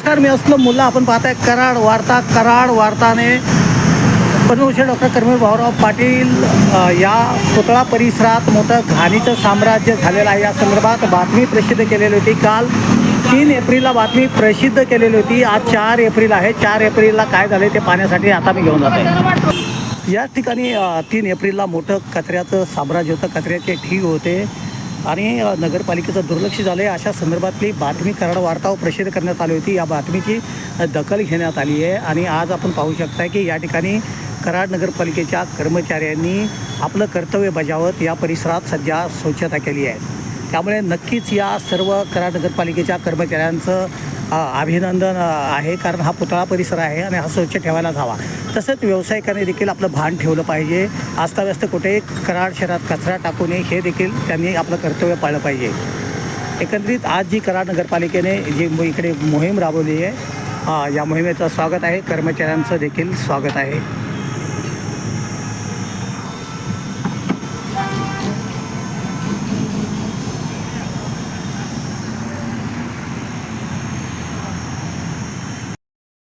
नमस्कार, मी असलम मुल्ला. आपण पाहताय कराड वार्ताने पद्मभूषण डॉक्टर कर्मवीर भाऊराव पाटील या पुतळा परिसरात मोठं घाणीचं साम्राज्य झालेलं आहे. या संदर्भात बातमी प्रसिद्ध केलेली होती. काल 3 एप्रिलला बातमी प्रसिद्ध केलेली होती. आज 4 एप्रिल आहे. 4 एप्रिलला काय झाले ते पाहण्यासाठी आता मी घेऊन जातो आहे. या ठिकाणी 3 एप्रिलला मोठं कचऱ्याचं साम्राज्य होतं, कचऱ्याचे ढीग होते आणि नगरपालिकेचं दुर्लक्ष झाले. अशा संदर्भातली बातमी कराड वार्तावर प्रसिद्ध करण्यात आली होती. या बातमीची दखल घेण्यात आली आहे आणि आज आपण पाहू शकता की या ठिकाणी कराड नगरपालिकेच्या कर्मचाऱ्यांनी आपलं कर्तव्य बजावत या परिसरात सध्या स्वच्छता केली आहे. त्यामुळे नक्कीच या सर्व कराड नगरपालिकेच्या कर्मचाऱ्यांचं अभिनंदन आहे, कारण हा पुतळा परिसर आहे आणि हा स्वच्छ ठेवायलाच हवा. तसंच व्यावसायिकांनी देखील आपलं भान ठेवलं पाहिजे. अस्ताव्यस्त कुठे कराड शहरात कचरा टाकू नये, हे देखील त्यांनी आपलं कर्तव्य पाळलं पाहिजे. एकंदरीत आज जी कराड नगरपालिकेने जी इकडे मोहीम राबवली आहे, या मोहिमेचं स्वागत आहे. कर्मचाऱ्यांचं देखील स्वागत आहे.